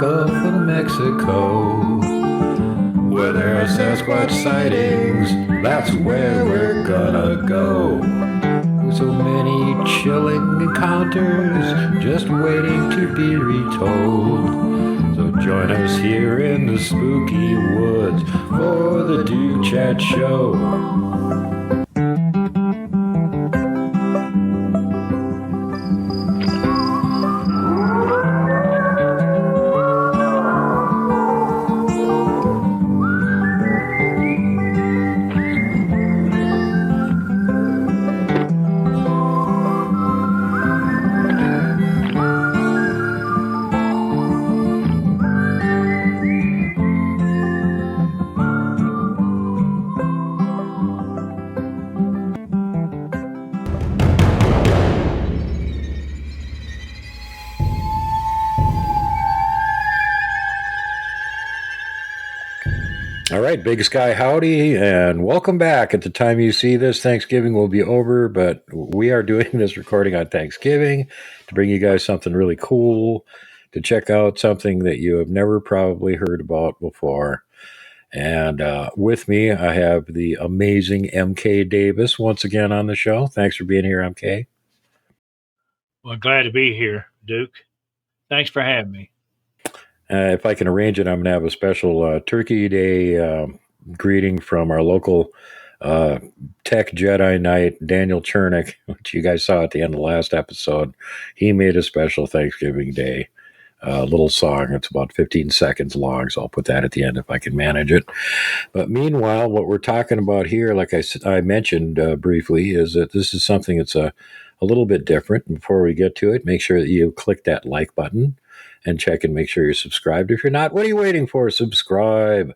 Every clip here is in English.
Gulf of Mexico, where there are Sasquatch sightings. That's where we're gonna go. So many chilling encounters just waiting to be retold. So join us here in the spooky woods for the Dude Chat Show. All right, Big Sky howdy, and welcome back. At the time you see this, Thanksgiving will be over, but we are doing this recording on Thanksgiving to bring you guys something really cool, to check out something that you have never probably heard about before. And with me, I have the amazing MK Davis once again on the show. Thanks for being here, MK. Well, glad to be here, Duke. Thanks for having me. If I can arrange it, I'm going to have a special Turkey Day greeting from our local tech Jedi Knight, Daniel Chernick, which you guys saw at the end of the last episode. He made a special Thanksgiving Day little song. It's about 15 seconds long, so I'll put that at the end if I can manage it. But meanwhile, what we're talking about here, like I mentioned briefly, is that this is something that's a little bit different. Before we get to it, make sure that you click that like button and check and make sure you're subscribed. If you're not, what are you waiting for? Subscribe.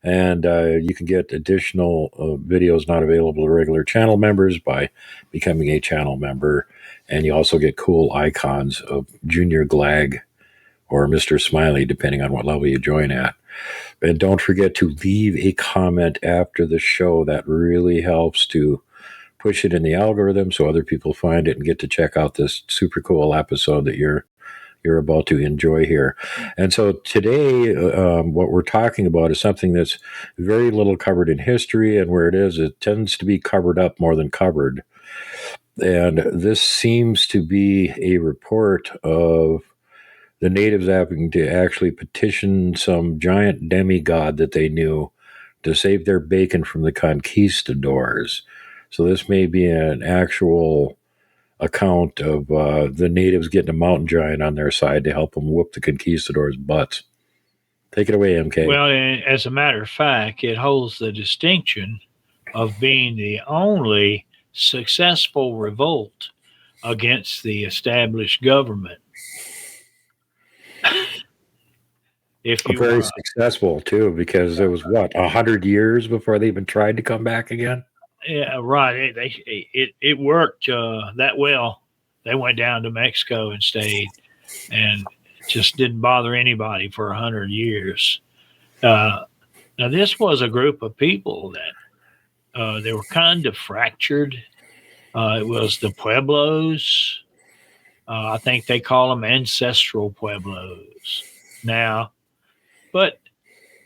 And you can get additional videos not available to regular channel members by becoming a channel member. And you also get cool icons of Junior Glag or Mr. Smiley, depending on what level you join at. And don't forget to leave a comment after the show. That really helps to push it in the algorithm so other people find it and get to check out this super cool episode that you're about to enjoy here. And so today, what we're talking about is something that's very little covered in history, and where it is, it tends to be covered up more than covered. And this seems to be a report of the natives having to actually petition some giant demigod that they knew to save their bacon from the conquistadors. So this may be an actual account of the natives getting a mountain giant on their side to help them whoop the conquistadors' butts. Take it away, MK. Well, as a matter of fact, it holds the distinction of being the only successful revolt against the established government. Very successful, too, because it was, 100 years before they even tried to come back again? Yeah, right. It worked that well. They went down to Mexico and stayed, and just didn't bother anybody for 100 years. Now, this was a group of people that they were kind of fractured. It was the Pueblos. I think they call them ancestral Pueblos now, but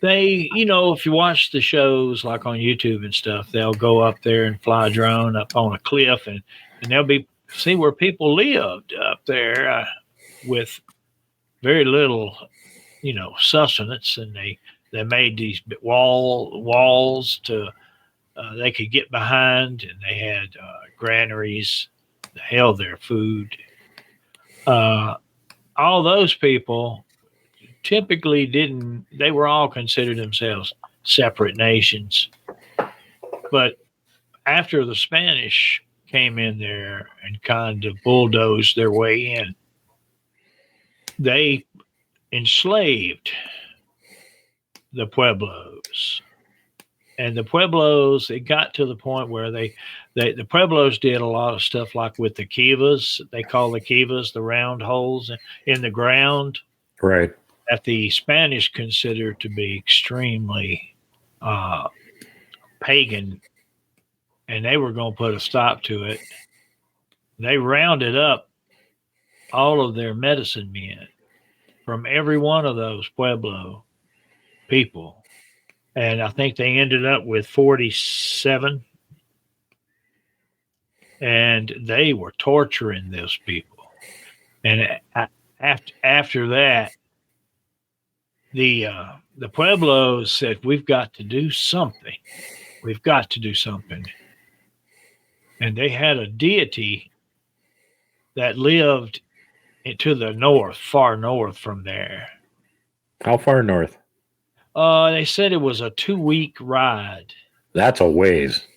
they, if you watch the shows like on YouTube and stuff, they'll go up there and fly a drone up on a cliff, and they'll see where people lived up there with very little, sustenance, and they made these walls to they could get behind, and they had granaries that held their food. All those people typically they were all considered themselves separate nations. But after the Spanish came in there and kind of bulldozed their way in, they enslaved the Pueblos. And the Pueblos, it got to the point where the Pueblos did a lot of stuff like with the kivas. They call the kivas the round holes in the ground. Right. That the Spanish considered to be extremely pagan, and they were going to put a stop to it. They rounded up all of their medicine men from every one of those Pueblo people. And I think they ended up with 47. And they were torturing those people. And after that, the Pueblos said, "We've got to do something. We've got to do something." And they had a deity that lived to the north, far north from there. How far north? They said it was a 2-week ride. That's a ways.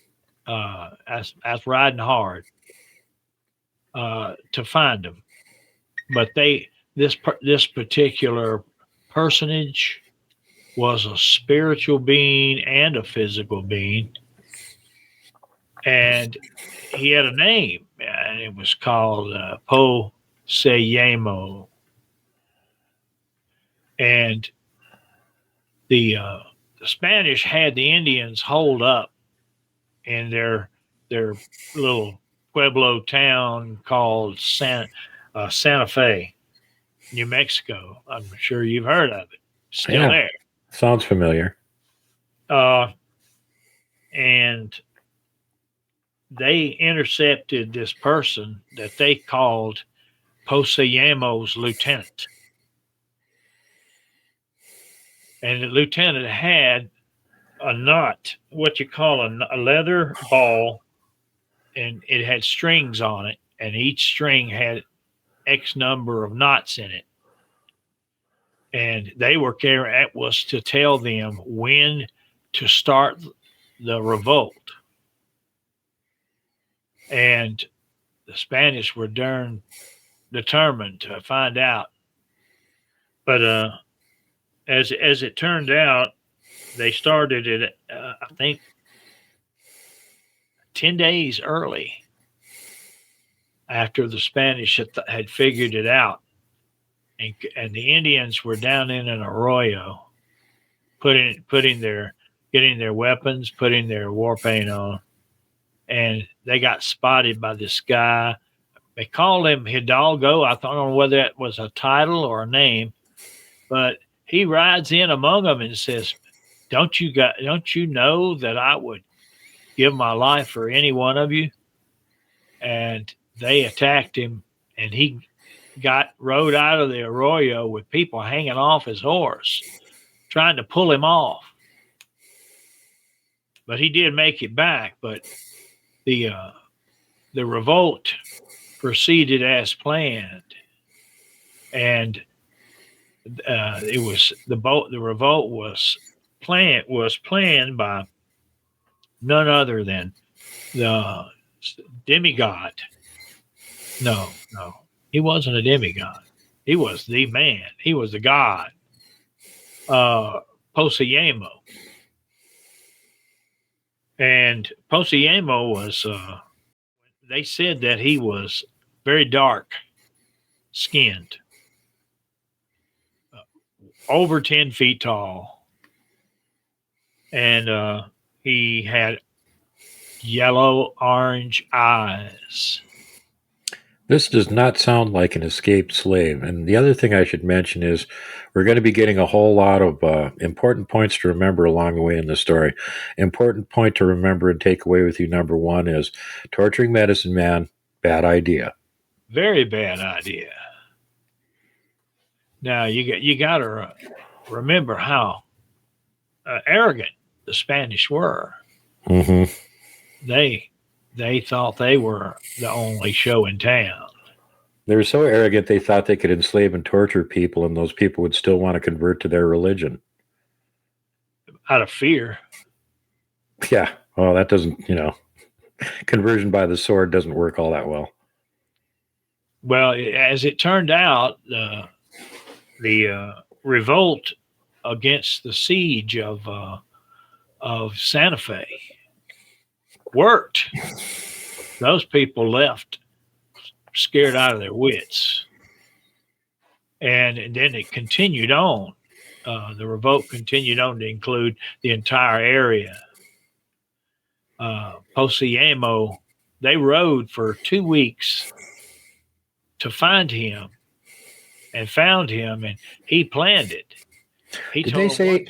That's riding hard to find them. But this particular personage was a spiritual being and a physical being, and he had a name, and it was called Po Seyamo. And the Spanish had the Indians hold up in their little Pueblo town called Santa Fe, New Mexico. I'm sure you've heard of it. Still there. Sounds familiar. And they intercepted this person that they called Poseyamo's lieutenant. And the lieutenant had a knot, what you call a leather ball, and it had strings on it, and each string had X number of knots in it. And they were carrying, that was to tell them when to start the revolt. And the Spanish were determined to find out. But as it turned out, they started it, I think, 10 days early after the Spanish had figured it out. And the Indians were down in an arroyo, getting their weapons, putting their war paint on, and they got spotted by this guy. They called him Hidalgo. I don't know whether that was a title or a name, but he rides in among them and says, "Don't you know that I would give my life for any one of you?" And they attacked him, and he rode out of the arroyo with people hanging off his horse, trying to pull him off. But he did make it back. But the revolt proceeded as planned, and the revolt was planned by none other than the demigod. No, he wasn't a demigod. He was the man. He was the god. Poseyamo. And Poseyamo was, they said that he was very dark skinned, over 10 feet tall. And he had yellow orange eyes. This does not sound like an escaped slave. And the other thing I should mention is we're going to be getting a whole lot of important points to remember along the way in the story. Important point to remember and take away with you, number one, is torturing medicine man, bad idea. Very bad idea. Now, you got to remember how arrogant the Spanish were. Mm-hmm. They thought they were the only show in town. They were so arrogant they thought they could enslave and torture people, and those people would still want to convert to their religion. Out of fear. Yeah. Well, that doesn't, conversion by the sword doesn't work all that well. Well, as it turned out, the revolt against the siege of Santa Fe worked. Those people left scared out of their wits. And then it continued on. The revolt continued on to include the entire area. Poseyamo, they rode for 2 weeks to find him. and found him, and he planned it. He Did they told him what say?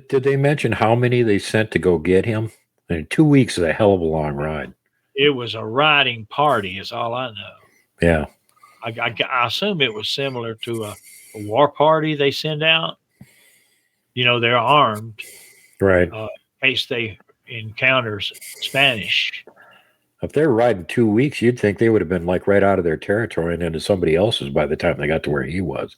Did they mention how many they sent to go get him? I mean, 2 weeks is a hell of a long ride. it was a riding party, is all I know. Yeah. I assume it was similar to a war party they send out. They're armed Right. in case they encounter Spanish. If they were riding 2 weeks, you'd think they would have been like right out of their territory and into somebody else's by the time they got to where he was.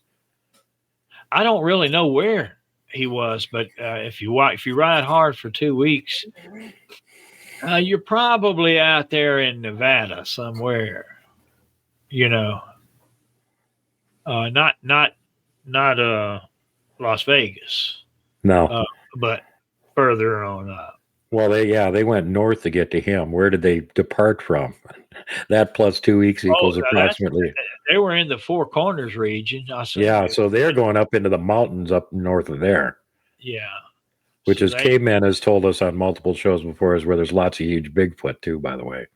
I don't really know where he was, but if you ride hard for 2 weeks, you're probably out there in Nevada somewhere. Not Las Vegas, No. but further on up. Well, they went north to get to him. Where did they depart from? That plus 2 weeks equals approximately. They were in the Four Corners region. Yeah, so they're going up into the mountains up north of there. Yeah. Which is Caveman has told us on multiple shows before is where there's lots of huge Bigfoot too, by the way.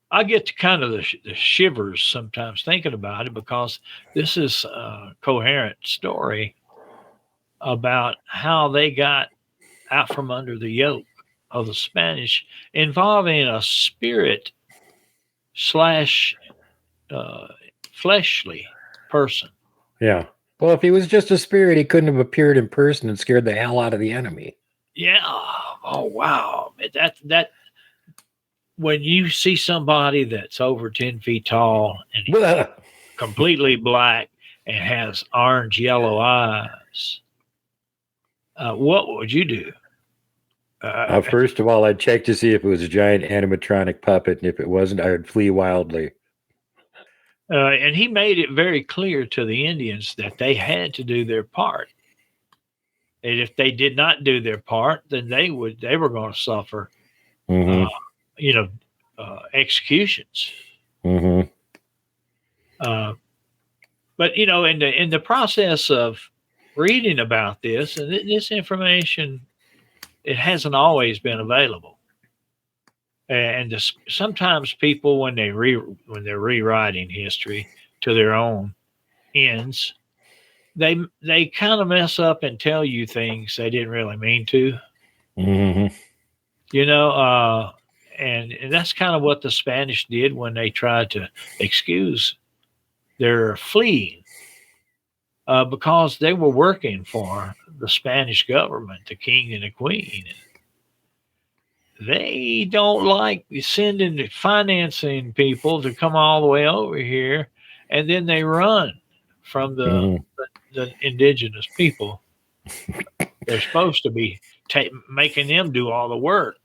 I get to kind of the shivers sometimes thinking about it because this is a coherent story about how they got out from under the yoke of the Spanish involving a spirit slash fleshly person. Yeah. Well, if he was just a spirit, he couldn't have appeared in person and scared the hell out of the enemy. Yeah. Oh, wow. That when you see somebody that's over 10 feet tall and completely black and has orange yellow eyes, what would you do? First of all, I'd check to see if it was a giant animatronic puppet, and if it wasn't, I would flee wildly. And he made it very clear to the Indians that they had to do their part. And if they did not do their part, then they were going to suffer, executions. Mm-hmm. But in the process of reading about this, and this information, it hasn't always been available. And sometimes people, when they're rewriting history to their own ends, they kind of mess up and tell you things they didn't really mean to. Mm-hmm. And that's kind of what the Spanish did when they tried to excuse their fleeing, because they were working for the Spanish government, the king and the queen. They don't like financing people to come all the way over here, and then they run from the indigenous people. They're supposed to be making them do all the work.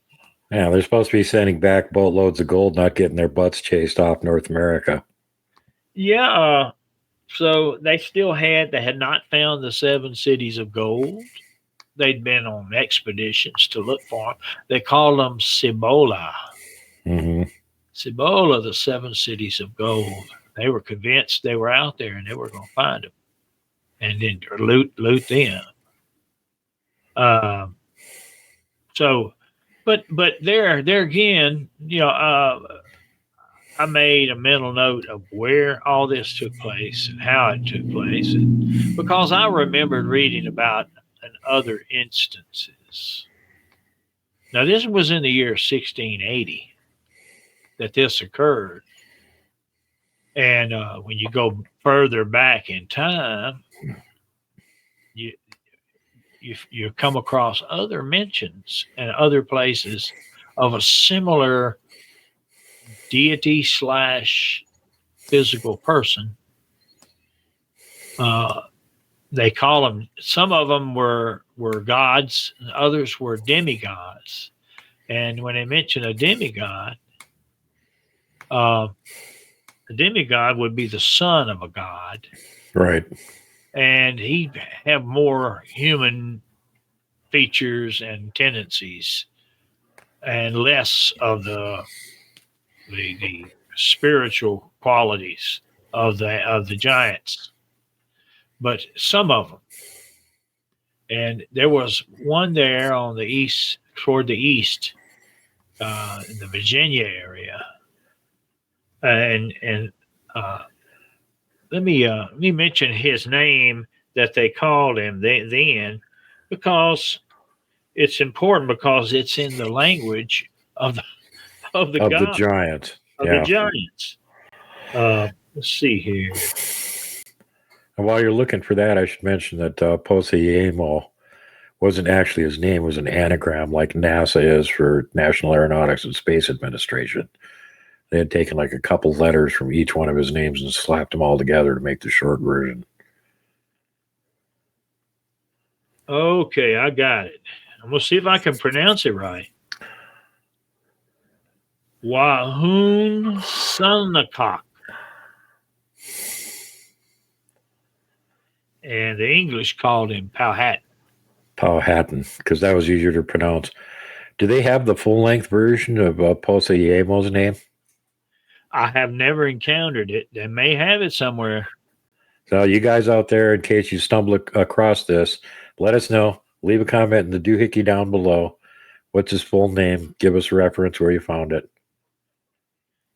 Yeah, they're supposed to be sending back boatloads of gold, not getting their butts chased off North America. Yeah, so they had not found the 7 cities of gold. They'd been on expeditions to look for them. They called them Cibola. Mm-hmm. Cibola, the 7 cities of gold. They were convinced they were out there and they were going to find them and then loot them. But there again, I made a mental note of where all this took place and how it took place, because I remembered reading about other instances. Now, this was in the year 1680 that this occurred. And when you go further back in time, you come across other mentions and other places of a similar deity / physical person. They call them, some of them were gods, and others were demigods. And when they mention a demigod would be the son of a god. Right. And he'd have more human features and tendencies and less of the spiritual qualities of the giants. But some of them. And there was one there on the east, toward the east, in the Virginia area. And let me mention his name that they called him then, because it's important because it's in the language of the Of the god giants. of the Yeah. giants. Let's see here. And while you're looking for that, I should mention that Poseyamo wasn't actually his name; it was an anagram, like NASA is for National Aeronautics and Space Administration. They had taken like a couple letters from each one of his names and slapped them all together to make the short version. Okay, I got it. I'm gonna see if I can pronounce it right. Wahun Sunakok. And the English called him Powhatan. Powhatan, because that was easier to pronounce. Do they have the full length version of Poseyemo's name? I have never encountered it. They may have it somewhere. So, you guys out there, in case you stumble across this, let us know. Leave a comment in the doohickey down below. What's his full name? Give us a reference where you found it.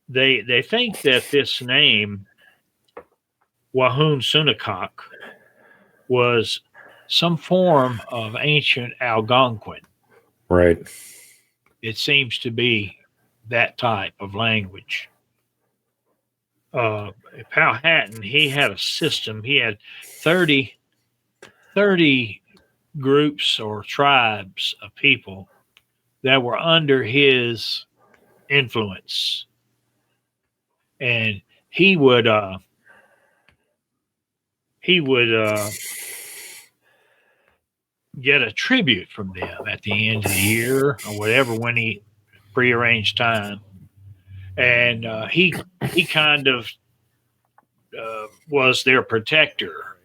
They think that this name, Wahun Sunakok, was some form of ancient Algonquin. Right. It seems to be that type of language. Powhatan, he had a system. He had 30, 30 groups or tribes of people that were under his influence. And he would get a tribute from them at the end of the year or whatever when he prearranged time. And he kind of was their protector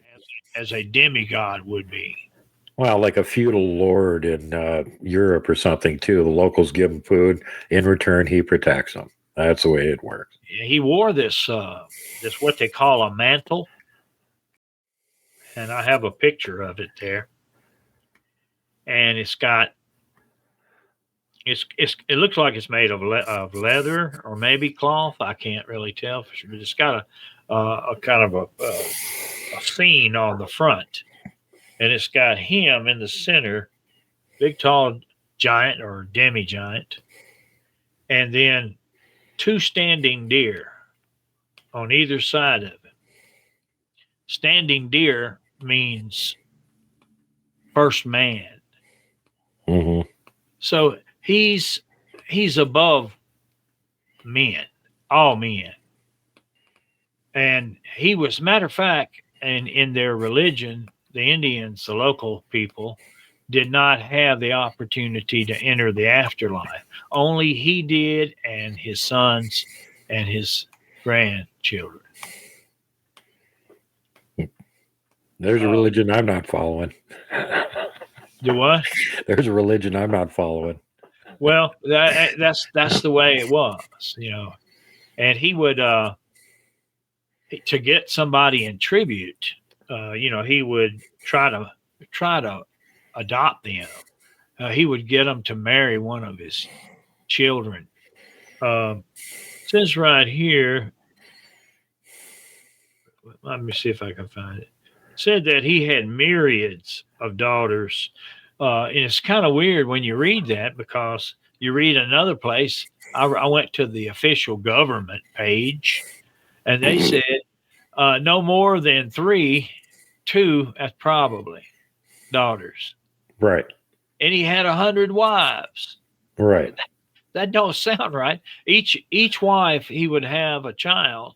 as a demigod would be. Well, like a feudal lord in Europe or something, too. The locals give him food. In return, he protects them. That's the way it works. He wore this what they call a mantle, and I have a picture of it there. And it looks like it's made of leather or maybe cloth. I can't really tell for sure. But it's got a kind of a scene on the front, and it's got him in the center, big tall giant or demi giant, and then two standing deer on either side of him. Standing deer means first man. Mm-hmm. So he's above men, all men. And he was, matter of fact, and in their religion, the Indians, the local people, did not have the opportunity to enter the afterlife. Only he did, and his sons and his grandchildren. There's a religion I'm not following. Do what? There's a religion I'm not following. Well, that's the way it was, And he would to get somebody in tribute, he would try to adopt them. He would get them to marry one of his children. It says right here. Let me see if I can find it. Said that he had myriads of daughters. And it's kind of weird when you read that because you read another place. I went to the official government page and they said no more than 2, that's probably daughters. Right. And he had 100 wives. Right. That don't sound right. Each wife, he would have a child,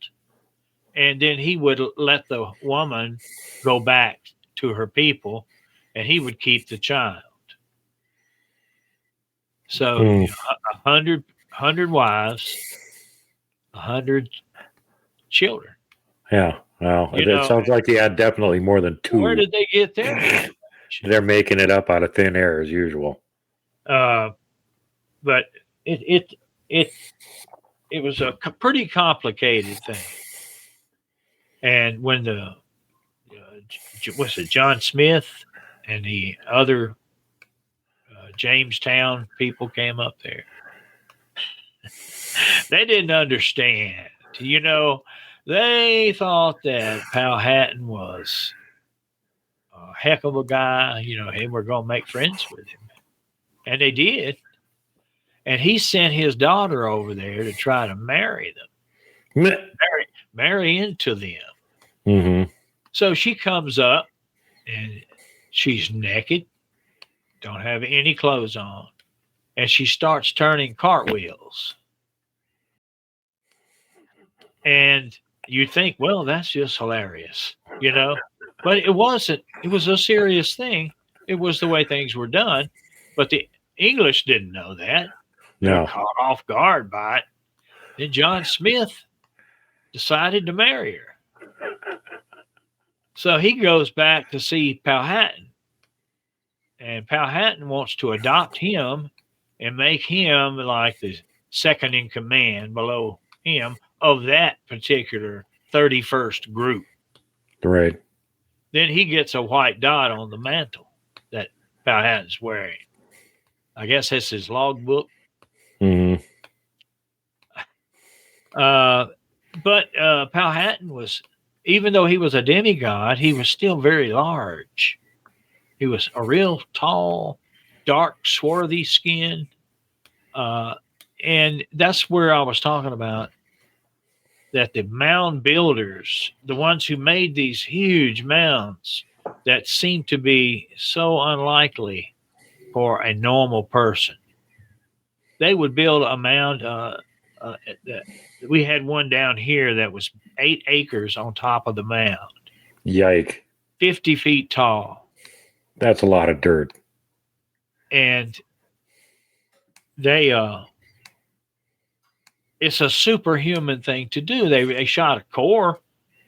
and then he would let the woman go back to her people, and he would keep the child. So 100 wives, 100 children. Yeah. Well, it sounds like he had definitely more than 2. Where did they get their? They're making it up out of thin air as usual. But it was a pretty complicated thing. And when was it John Smith and the other Jamestown people came up there, they didn't understand. They thought that Powhatan was a heck of a guy, and we're going to make friends with him. And they did. And he sent his daughter over there to try to marry them, marry into them. Mm-hmm. So she comes up and she's naked, don't have any clothes on, and she starts turning cartwheels. And you think, well, that's just hilarious, but it wasn't. It was a serious thing. It was the way things were done, but the English didn't know that. They were No. caught off guard by it. Then John Smith decided to marry her. So he goes back to see Powhatan, and Powhatan wants to adopt him and make him like the second in command below him of that particular 31st group. Right. Then he gets a white dot on the mantle that Powhatan's wearing. I guess that's his logbook. Mm-hmm. But Powhatan was, even though he was a demigod, he was still very large. He was a real tall, dark, swarthy skin. And that's where I was talking about that the mound builders, the ones who made these huge mounds that seem to be so unlikely for a normal person, they would build a mound. We had one down here that was 8 acres on top of the mound, Yike. 50 feet tall. That's a lot of dirt. And they, it's a superhuman thing to do. They shot a core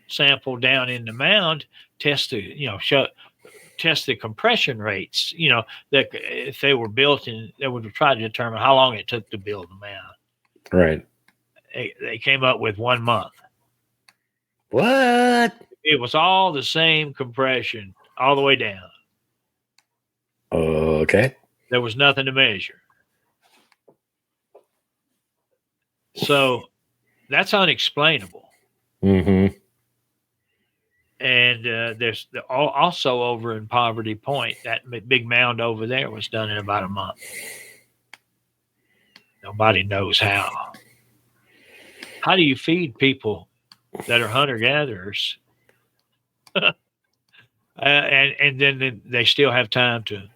sample down in the mound, test the, test the compression rates, that if they were built in, they would try to determine how long it took to build the mound. Right. They came up with 1 month. What? It was all the same compression all the way down. Okay. There was nothing to measure. So that's unexplainable. Mm-hmm. And there's also over in Poverty Point, that big mound over there was done in about a month. Nobody knows how. How do you feed people that are hunter gatherers? And then they still have time to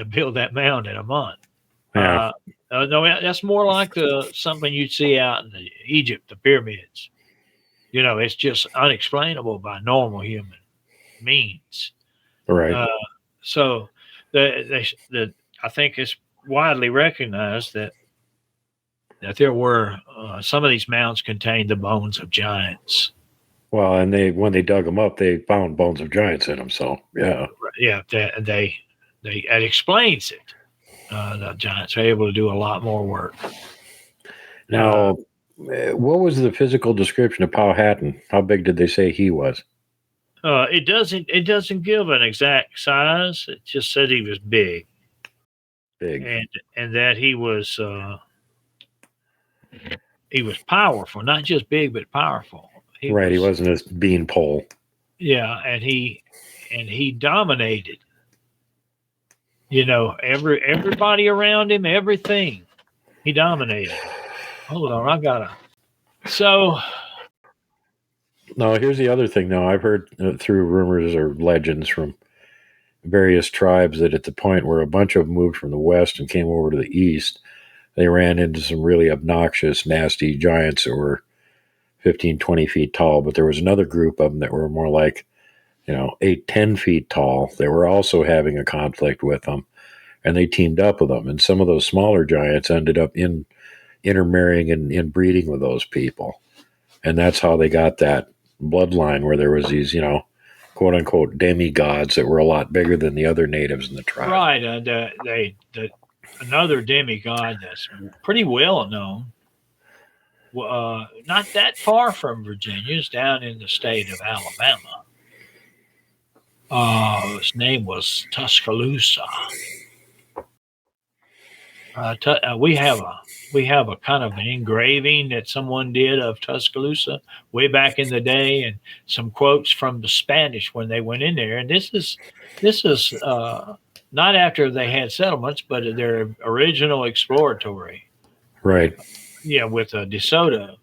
build that mound in a month. Yeah. No, that's more like something you'd see out in Egypt, the pyramids. It's just unexplainable by normal human means. Right. So I think it's widely recognized that there were some of these mounds contained the bones of giants. Well, and when they dug them up, they found bones of giants in them. So yeah. Yeah, it explains it. The giants are able to do a lot more work. Now, what was the physical description of Powhatan? How big did they say he was? It doesn't give an exact size. It just said he was big. Big. And that he was powerful, not just big but powerful. He wasn't a beanpole. Yeah, and he dominated. Everybody around him, everything. He dominated. Hold on, So. No, here's the other thing. Now, I've heard through rumors or legends from various tribes that at the point where a bunch of them moved from the west and came over to the east, they ran into some really obnoxious, nasty giants that were 15, 20 feet tall. But there was another group of them that were more like, 8, 10 feet tall. They were also having a conflict with them, and they teamed up with them. And some of those smaller giants ended up intermarrying and inbreeding with those people. And that's how they got that bloodline where there was these, quote unquote demigods that were a lot bigger than the other natives in the tribe. Right. And another demigod that's pretty well known, not that far from Virginia, is down in the state of Alabama. His name was Tuscaloosa. We have a kind of an engraving that someone did of Tuscaloosa way back in the day, and some quotes from the Spanish when they went in there. And this is not after they had settlements, but their original exploratory. Right. Yeah, with DeSoto,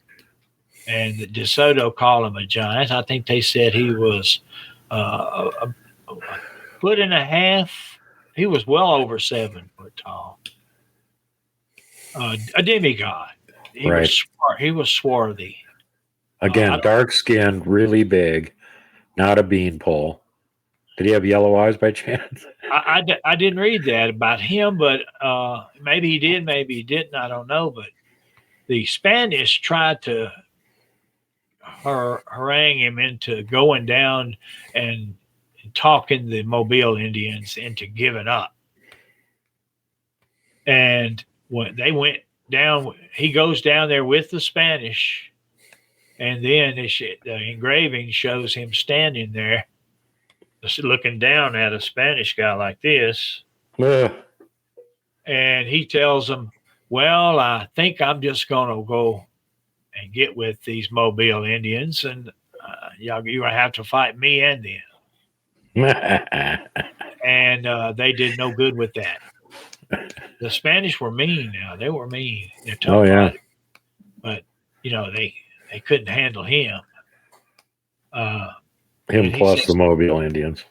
and DeSoto called him a giant. I think they said he was a foot and a half. He was well over 7 foot tall. A demigod. Right. He was swarthy. Again, dark skinned, really big, not a beanpole. Did he have yellow eyes by chance? I didn't read that about him, but maybe he did, maybe he didn't. I don't know. But the Spanish tried to harangue him into going down and talking the Mobile Indians into giving up. And when they went down, he goes down there with the Spanish, and then the engraving shows him standing there, just looking down at a Spanish guy like this. And he tells them, "Well, I think I'm just going to go and get with these Mobile Indians, and you're going to have to fight me and them." And they did no good with that. The Spanish were mean now. They were mean. They're tough. Oh, yeah. Fighters. But, they couldn't handle him. Him plus the Mobile Indians.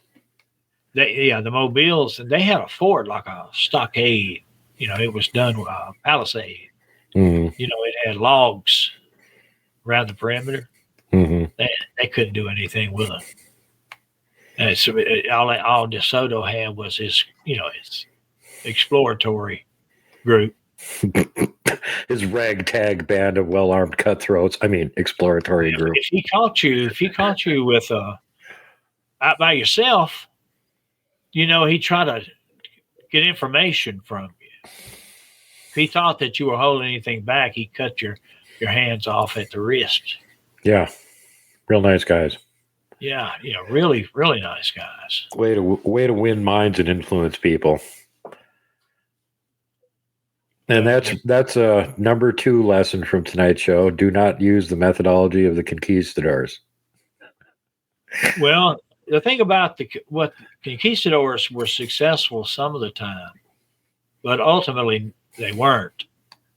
The Mobiles, and they had a fort like a stockade. It was done with a palisade. Mm-hmm. It had logs around the perimeter. Mm-hmm. They couldn't do anything with them. And so all DeSoto had was his exploratory group. His ragtag band of well-armed cutthroats. I mean, exploratory group. If he caught you with out by yourself, he tried to get information from you. If he thought that you were holding anything back, he cut your hands off at the wrist. Yeah, real nice guys. Yeah, really, really nice guys. Way to win minds and influence people. And that's a number 2 lesson from tonight's show. Do not use the methodology of the conquistadors. Well, the thing about what conquistadors were successful some of the time, but ultimately they weren't.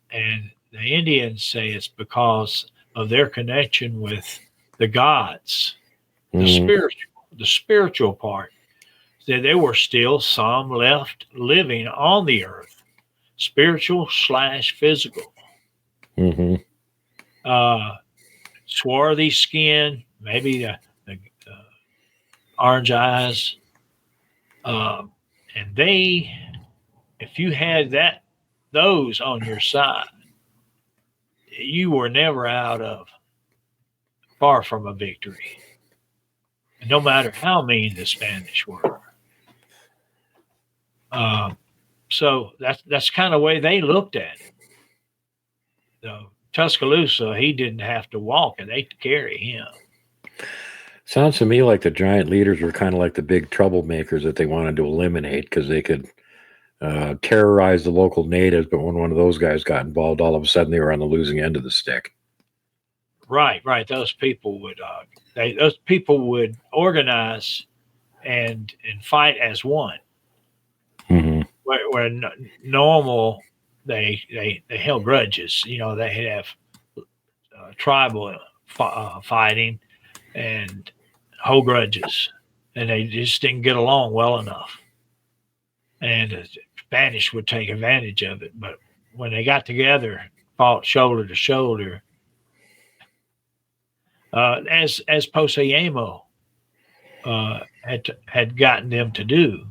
And the Indians say it's because of their connection with the gods, the spiritual part. That there were still some left living on the earth. Spiritual/physical. Mm-hmm. Swarthy skin, maybe the orange eyes. And if you had those on your side, you were never far from a victory. And no matter how mean the Spanish were. So that's kind of the way they looked at it. So Tuscaloosa, he didn't have to walk, and they carry him. Sounds to me like the giant leaders were kind of like the big troublemakers that they wanted to eliminate because they could terrorize the local natives. But when one of those guys got involved, all of a sudden they were on the losing end of the stick. Right. Those people would organize and fight as one. Mm-hmm. Where normal they held grudges. They have tribal fighting and hold grudges, and they just didn't get along well enough. And the Spanish would take advantage of it. But when they got together, fought shoulder to shoulder, as Poseyamo had gotten them to do.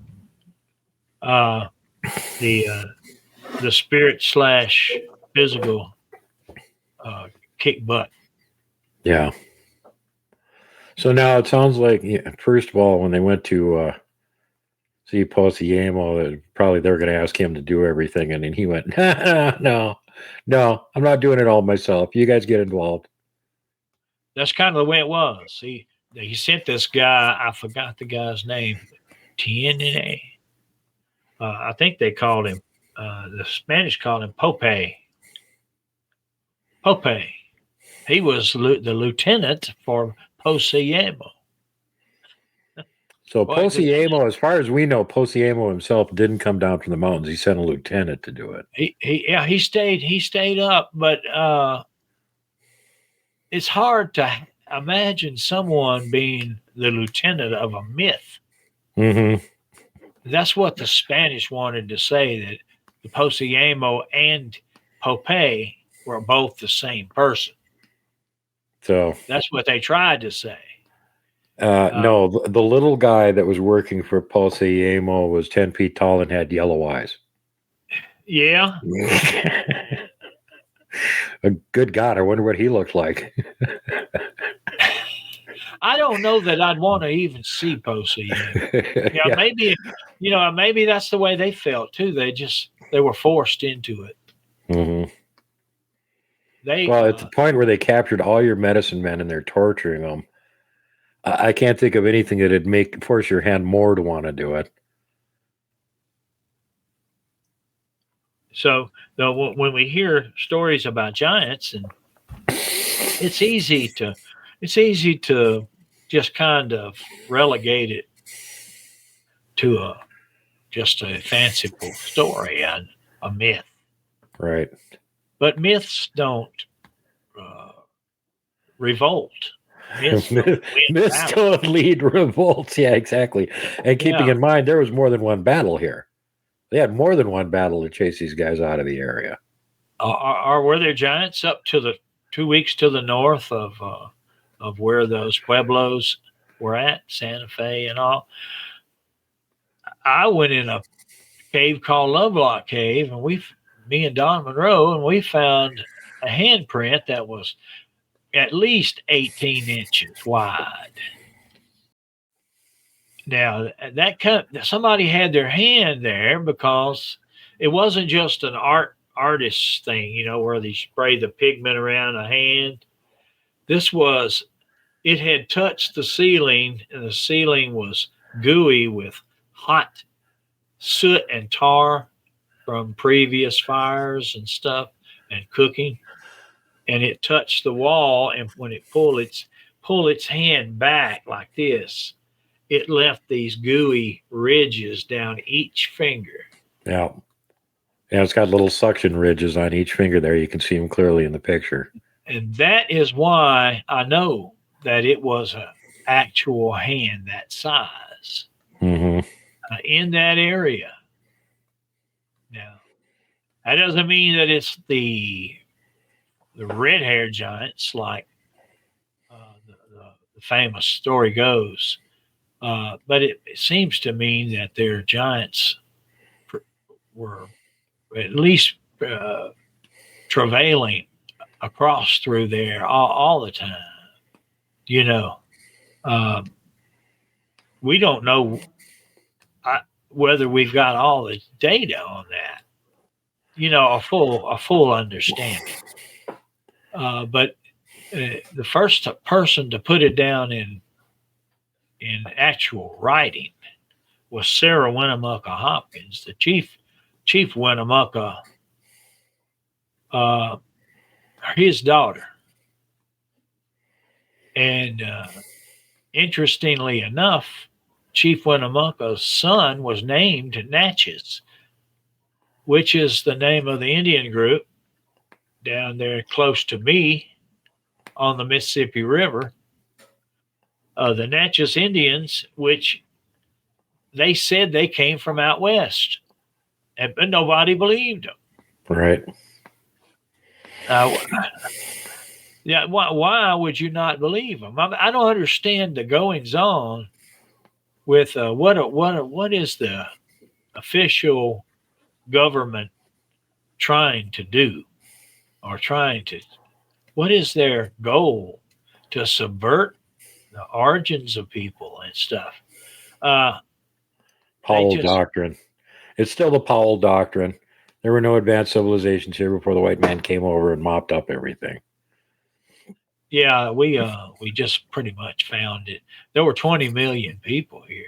The spirit/physical kick butt. Yeah. So now it sounds like, first of all, when they went to see Poseyamo, probably they're going to ask him to do everything, and then he went, no, I'm not doing it all myself. You guys get involved. That's kind of the way it was. He sent this guy. I forgot the guy's name. TNA. I think they called him The Spanish called him Pope. Pope. He was the lieutenant for Poseyamo. So Boy, good name. Poseyamo, as far as we know, Poseyamo himself didn't come down from the mountains. He sent a lieutenant to do it. He stayed up, but it's hard to imagine someone being the lieutenant of a myth. Mm-hmm. That's what the Spanish wanted to say, that the Poseyamo and Pope were both the same person. So that's what they tried to say. No, the little guy that was working for Poseyamo was 10 feet tall and had yellow eyes. Yeah. Good God, I wonder what he looked like. I don't know that I'd want to even see Poseyamo. Yeah, maybe that's the way they felt too. They were forced into it. Mm-hmm. At the point where they captured all your medicine men and they're torturing them, I can't think of anything that'd force your hand more to want to do it. So, when we hear stories about giants, and it's easy to just kind of relegate it to just a fanciful story and a myth. Right. But myths don't revolt. Myths don't lead revolts. Yeah, exactly. And keeping in mind, there was more than one battle here. They had more than one battle to chase these guys out of the area. Were there giants up to the 2 weeks to the north of where those pueblos were at, Santa Fe and all? I went in a cave called Lovelock Cave, and me and Don Monroe, and we found a handprint that was at least 18 inches wide. Now somebody had their hand there, because it wasn't just an artist's thing, where they spray the pigment around a hand. It had touched the ceiling, and the ceiling was gooey with hot soot and tar from previous fires and stuff and cooking. And it touched the wall, and when it pulled its hand back like this, it left these gooey ridges down each finger. Yeah. Yeah, it's got little suction ridges on each finger there. You can see them clearly in the picture. And that is why I know that it was an actual hand that size in that area. Now, that doesn't mean that it's the red-haired giants like the famous story goes. But it seems to mean that their giants were at least travailing across through there all the time. We don't know whether we've got all the data on that, a full understanding. But the first person to put it down in actual writing was Sarah Winnemucca Hopkins, the Chief Winnemucca, his daughter. And interestingly enough, Chief Winnemucca's son was named Natchez, which is the name of the Indian group down there close to me on the Mississippi River. The Natchez Indians, which they said they came from out west, but nobody believed them. Right. Yeah. Why would you not believe them? I don't understand the goings on with what is the official government trying to do, or what is their goal? To subvert the origins of people and stuff. Powell Doctrine. It's still the Powell Doctrine. There were no advanced civilizations here before the white man came over and mopped up everything. Yeah, we just pretty much found it. There were 20 million people here.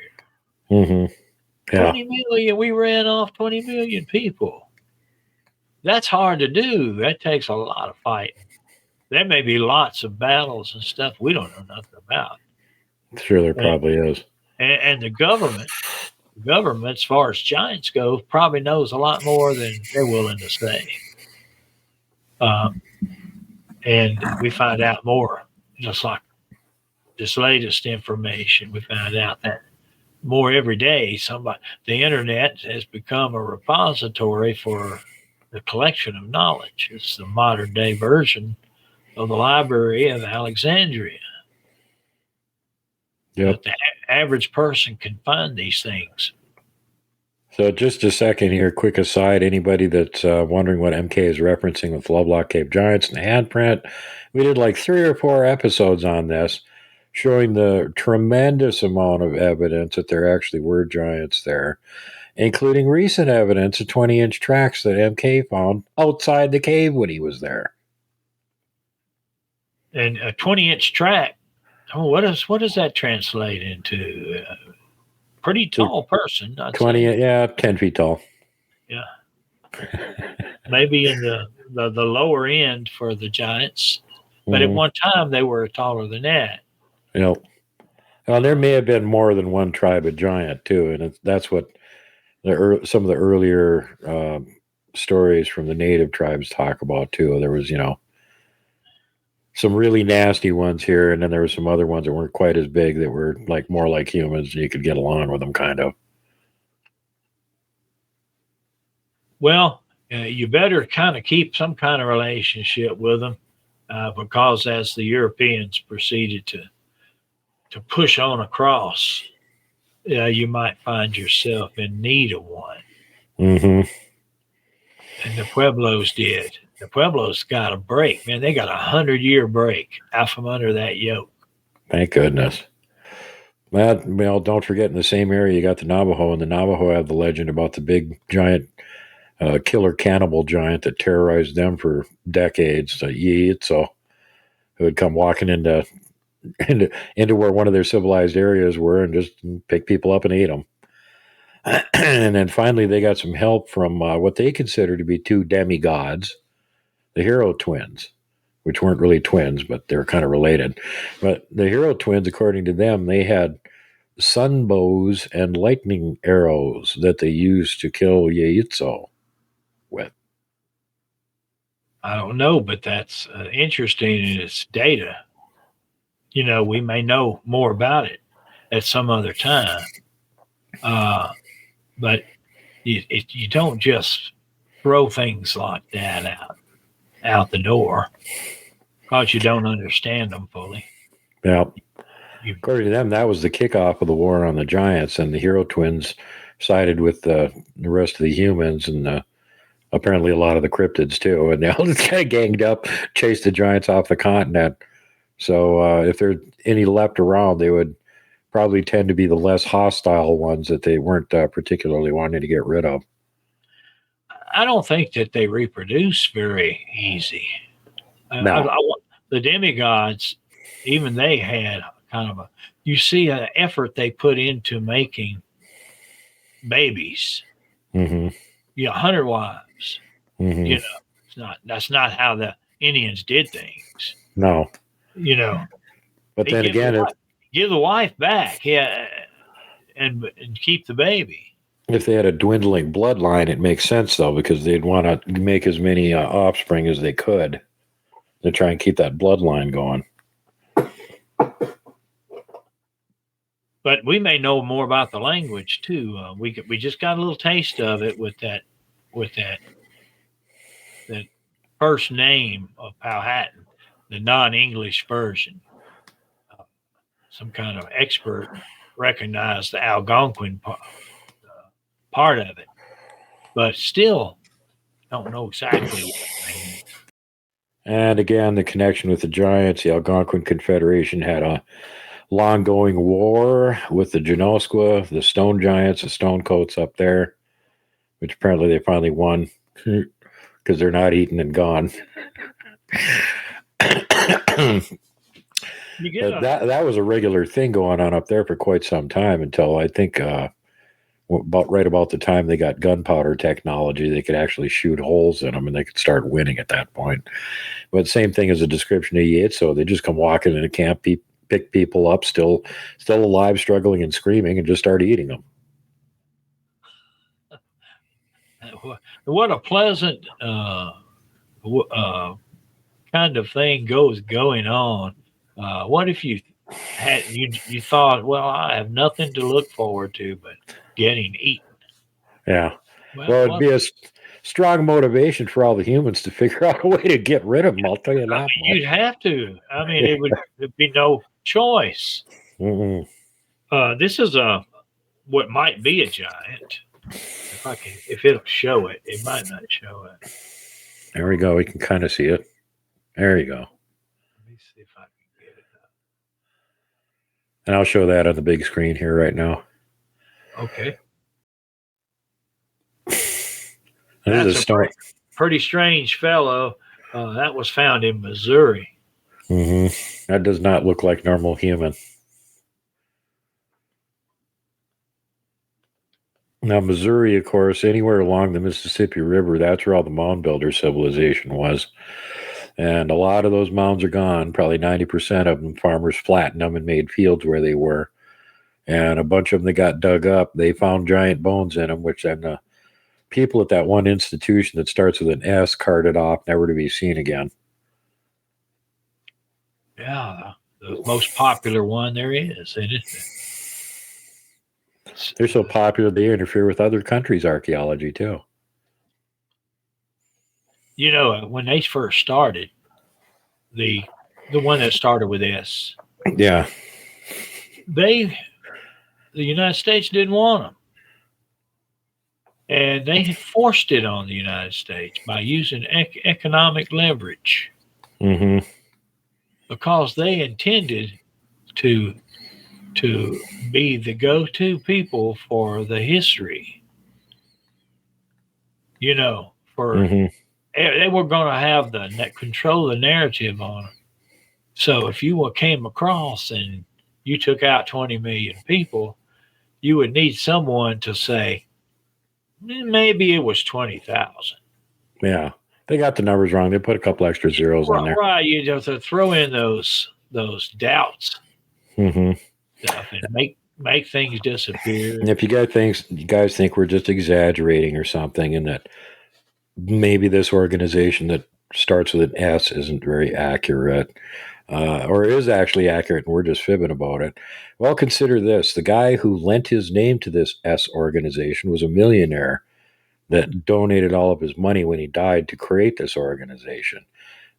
Mm-hmm. Yeah. 20 million. We ran off 20 million people. That's hard to do. That takes a lot of fighting. There may be lots of battles and stuff we don't know nothing about. Sure, there And, probably is. and the government, as far as giants go, probably knows a lot more than they're willing to say. Um, and we find out more, just like this latest information. We found out that more every day. The internet has become a repository for the collection of knowledge. It's the modern day version of the Library of Alexandria. Yep. But the average person can find these things. So just a second here, quick aside. Anybody that's wondering what MK is referencing with Lovelock Cave Giants and the handprint, we did like 3 or 4 episodes on this, showing the tremendous amount of evidence that there actually were giants there, including recent evidence of 20-inch tracks that MK found outside the cave when he was there. And a 20-inch track, what does that translate into? Pretty tall person, I'd 20, say. yeah, 10 feet tall. Yeah, maybe in the lower end for the giants, but at Mm-hmm. one time they were taller than that. You know, well, there may have been more than one tribe of giant too, and that's what some of the earlier stories from the native tribes talk about too. There was, some really nasty ones here, and then there were some other ones that weren't quite as big that were like more like humans, and you could get along with them, kind of. Well, you better kind of keep some kind of relationship with them, because as the Europeans proceeded to push on across, you might find yourself in need of one. Mm-hmm. And the Pueblos did. The Pueblos got a break, man. They got 100-year break out from under that yoke. Thank goodness. Well, don't forget in the same area you got the Navajo, and the Navajo have the legend about the big giant killer cannibal giant that terrorized them for decades, the Yeetso, who would come walking into where one of their civilized areas were and just pick people up and eat them. And then finally, they got some help from what they consider to be 2 demigods, the Hero twins, which weren't really twins, but they were kind of related. But the Hero twins, according to them, they had sun bows and lightning arrows that they used to kill Yeitso with. I don't know, but that's interesting in its data. We may know more about it at some other time. But you don't just throw things like that out the door because you don't understand them fully. Yeah. You, According to them, that was the kickoff of the war on the giants, and the Hero twins sided with the rest of the humans and apparently a lot of the cryptids too. And they all just kind of ganged up, chased the giants off the continent. So if there's any left around, they would probably tend to be the less hostile ones that they weren't particularly wanting to get rid of. I don't think that they reproduce very easy. No. The demigods, even they had kind of you see an effort they put into making babies. Mm-hmm. 100 wives. Mm-hmm. That's not how the Indians did things. No. But They then again, give the wife back, yeah, and keep the baby. if they had a dwindling bloodline, it makes sense though, because they'd want to make as many offspring as they could to try and keep that bloodline going. But we may know more about the language too. We just got a little taste of it with that first name of Powhatan, the non-English version. Some kind of expert recognized the Algonquin part of it, but still don't know exactly what it means. And again, the connection with the giants, the Algonquin Confederation had a long-going war with the Genosqua, the stone giants, the stone coats up there, which apparently they finally won because they're not eaten and gone. But that was a regular thing going on up there for quite some time until I think right about the time they got gunpowder technology, they could actually shoot holes in them and they could start winning at that point. But same thing as a description of Yates. So they just come walking into camp, pick people up, still alive, struggling and screaming, and just start eating them. What a pleasant kind of thing going on. What if you thought, well, I have nothing to look forward to but getting eaten? Yeah. Well, it'd be a strong motivation for all the humans to figure out a way to get rid of them. I'll tell you that much. You'd have to. I mean, there'd be no choice. Mm-hmm. This is what might be a giant. If it'll show it, it might not show it. There we go. We can kind of see it. There you go. Let me see if I can get it up. And I'll show that on the big screen here right now. Okay. That's a pretty strange fellow. That was found in Missouri. Mm-hmm. That does not look like normal human. Now, Missouri, of course, anywhere along the Mississippi River, that's where all the mound builder civilization was. And a lot of those mounds are gone. Probably 90% of them, farmers flattened them and made fields where they were. And a bunch of them that got dug up, they found giant bones in them, which then the people at that one institution that starts with an S carted off, never to be seen again. Yeah, the most popular one there is, isn't it? They're so popular they interfere with other countries' archaeology too. You know, when they first started, the one that started with S, yeah, the United States didn't want them, and they forced it on the United States by using economic leverage, because they intended to be the go-to people for the history. You know, they were going to have the control the narrative on it. So if you came across and you took out 20 million people, you would need someone to say, maybe it was 20,000. Yeah, they got the numbers wrong. They put a couple extra zeros on there. Right, you have to throw in those doubts. Stuff and make things disappear. And if you guys think we're just exaggerating or something, and that maybe this organization that starts with an S isn't very accurate, or is actually accurate, and we're just fibbing about it. Well, consider this: the guy who lent his name to this S organization was a millionaire that donated all of his money when he died to create this organization.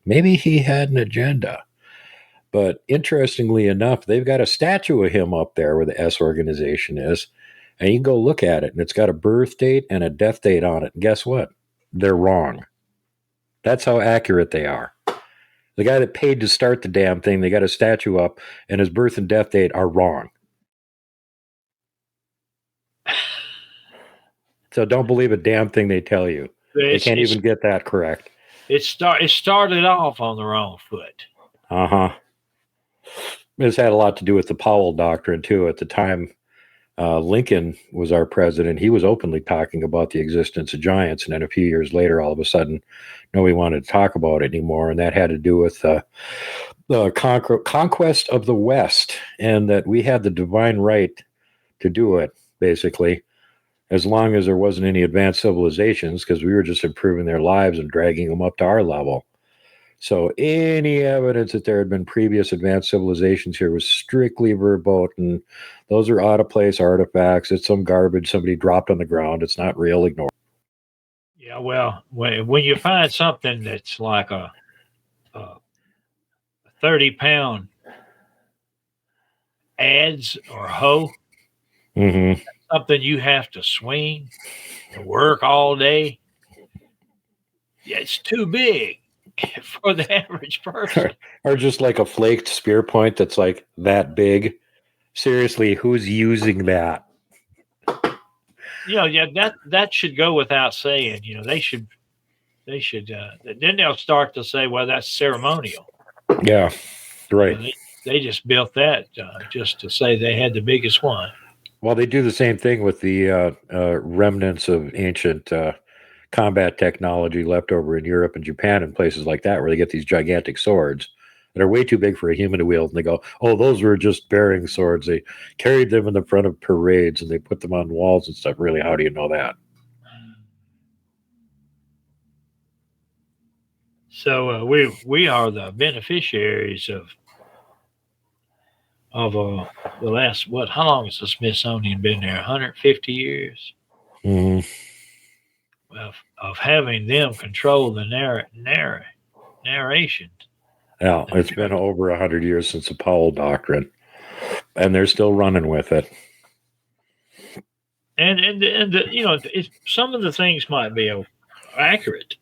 Maybe he had an agenda. But interestingly enough, they've got a statue of him up there where the S organization is. And you can go look at it, and it's got a birth date and a death date on it. And guess what? They're wrong. That's how accurate they are. The guy that paid to start the damn thing, they got a statue up, and his birth and death date are wrong. So don't believe a damn thing they tell you. They can't even get that correct. It started off on the wrong foot. This had a lot to do with the Powell Doctrine, too. At the time Lincoln was our president, he was openly talking about the existence of giants. And then a few years later, all of a sudden, nobody wanted to talk about it anymore. And that had to do with the conquest of the West, and that we had the divine right to do it, basically, as long as there wasn't any advanced civilizations, because we were just improving their lives and dragging them up to our level. So any evidence that there had been previous advanced civilizations here was strictly verboten. Those are out-of-place artifacts. It's some garbage somebody dropped on the ground. It's not real. Ignore it. Yeah, well, when you find something that's like a 30-pound adze or hoe, something you have to swing and work all day, yeah, it's too big for the average person. Or just like a flaked spear point that's like that big. Seriously, who's using that? That should go without saying. They should. Then they'll start to say, well, that's ceremonial. Yeah, right. They just built that just to say they had the biggest one. Well, they do the same thing with the remnants of ancient combat technology left over in Europe and Japan and places like that, where they get these gigantic swords that are way too big for a human to wield. And they go, oh, those were just bearing swords. They carried them in the front of parades and they put them on walls and stuff. Really, how do you know that? So we are the beneficiaries of the last what? How long has the Smithsonian been there? 150 years Mm, of having them control the narration. yeah, it's been over 100 years since the Powell Doctrine, and they're still running with it. And you know, some of the things might be accurate.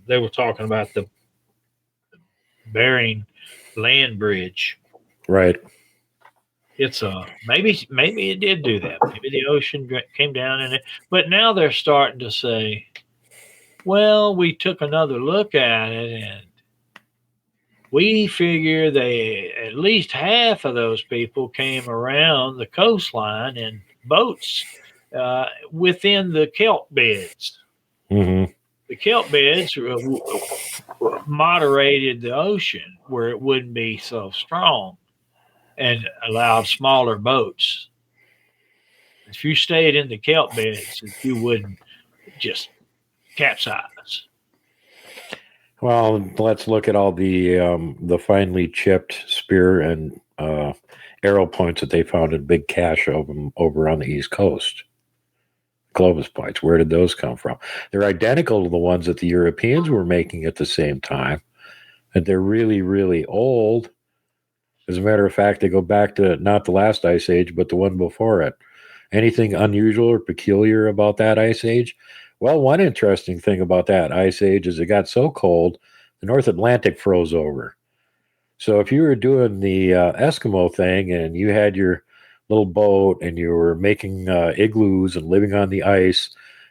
They were talking about the Bering land bridge. Right. It's maybe it did do that. Maybe the ocean came down in it, but now they're starting to say, well, we took another look at it and we figure they at least half of those people came around the coastline in boats within the kelp beds. Mm-hmm. The kelp beds moderated the ocean where it wouldn't be so strong and allowed smaller boats. If you stayed in the kelp beds, you wouldn't just capsize. Well, let's look at all the finely chipped spear and arrow points that they found in big cache of them over on the East Coast. Clovis points. Where did those come from? They're identical to the ones that the Europeans were making at the same time, and they're really, really old. As a matter of fact, they go back to not the last ice age, but the one before it. Anything unusual or peculiar about that ice age? Well, one interesting thing about that ice age is it got so cold, the North Atlantic froze over. So if you were doing the Eskimo thing and you had your little boat and you were making igloos and living on the ice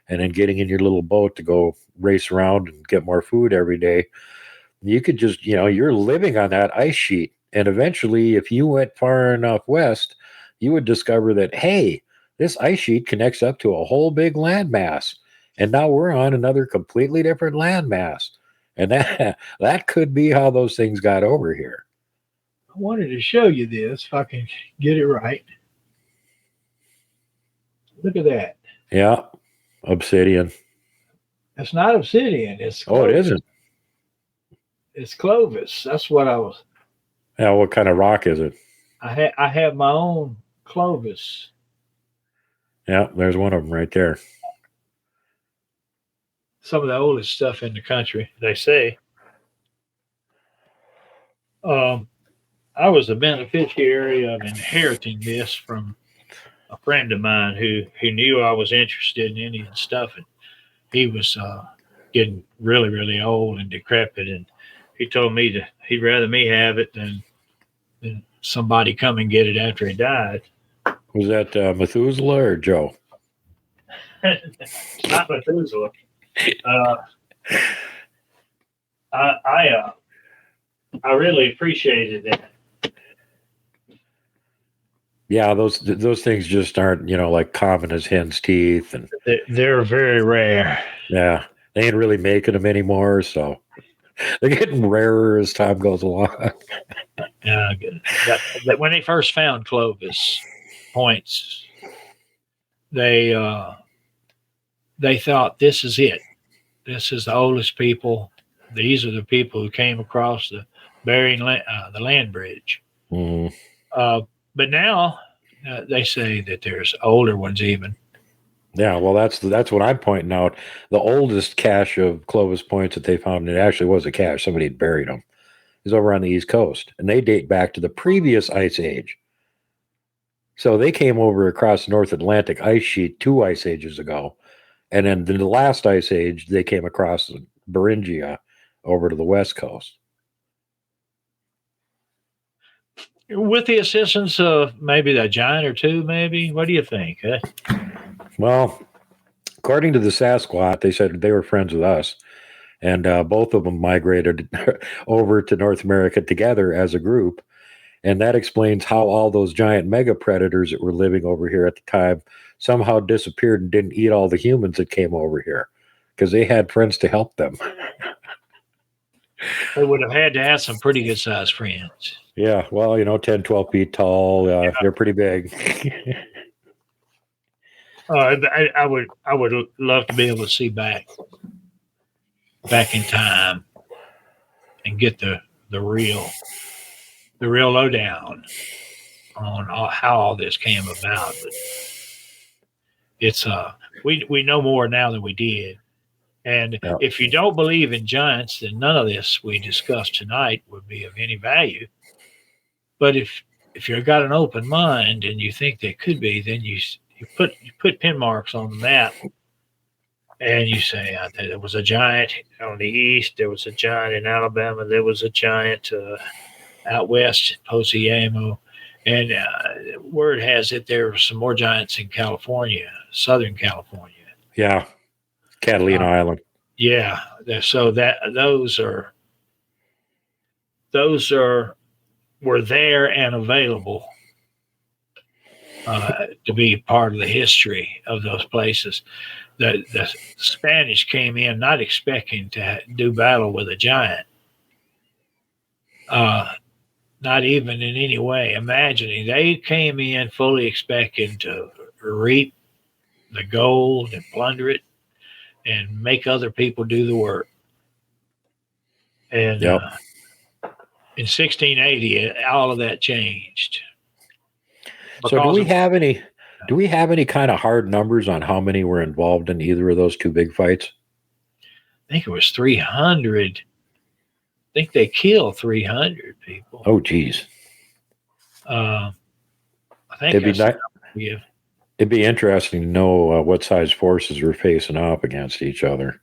and then getting in your little boat to go race around and get more food every day, you could just, you're living on that ice sheet. And eventually, if you went far enough west, you would discover that, hey, this ice sheet connects up to a whole big landmass. And now we're on another completely different landmass. And that could be how those things got over here. I wanted to show you this if I can get it right. Look at that. Yeah, obsidian. It's not obsidian. It's Clovis. Oh, it isn't. It's Clovis. That's what I was. Yeah, what kind of rock is it? I have my own Clovis. Yeah, there's one of them right there. Some of the oldest stuff in the country, they say. I was a beneficiary of inheriting this from a friend of mine who knew I was interested in Indian stuff, and he was getting really, really old and decrepit, and he told me that he'd rather me have it than somebody come and get it after he died. Was that Methuselah or Joe? Not Methuselah. I really appreciated that. Yeah, those things just aren't, like common as hen's teeth, and they're very rare. Yeah, they ain't really making them anymore, so they're getting rarer as time goes along. When they first found Clovis points, they thought this is it. This is the oldest people. These are the people who came across the Bering the land bridge. Mm-hmm. But now they say that there's older ones even. Yeah, well, that's what I'm pointing out. The oldest cache of Clovis points that they found, and it actually was a cache. Somebody had buried them. Is over on the East Coast, and they date back to the previous ice age. So they came over across the North Atlantic ice sheet 2 ice ages ago, and then the last ice age they came across Beringia over to the West Coast. With the assistance of maybe a giant or two, maybe? What do you think? Well, according to the Sasquatch, they said they were friends with us, and both of them migrated over to North America together as a group. And that explains how all those giant mega predators that were living over here at the time somehow disappeared and didn't eat all the humans that came over here because they had friends to help them. They would have had to have some pretty good sized friends. Yeah, well, 10, 12 feet tall. They're pretty big. I would love to be able to see back in time and get the real lowdown on how all this came about. But it's we know more now than we did. And Yeah. if you don't believe in giants, then none of this we discussed tonight would be of any value. But if you've got an open mind and you think they could be, then you put pin marks on the map, and you say there was a giant on the east, there was a giant in Alabama, there was a giant out west, Poseyamo, and word has it there were some more giants in California, Southern California. Yeah, Catalina Island. Yeah, so that those were there and available to be part of the history of those places. The Spanish came in not expecting to do battle with a giant, not even in any way imagining. They came in fully expecting to reap the gold and plunder it and make other people do the work. And Yep. In 1680, all of that changed. So do we have any kind of hard numbers on how many were involved in either of those two big fights? I think it was 300. I think they killed 300 people. Oh, geez. I think it'd be interesting to know what size forces were facing off against each other.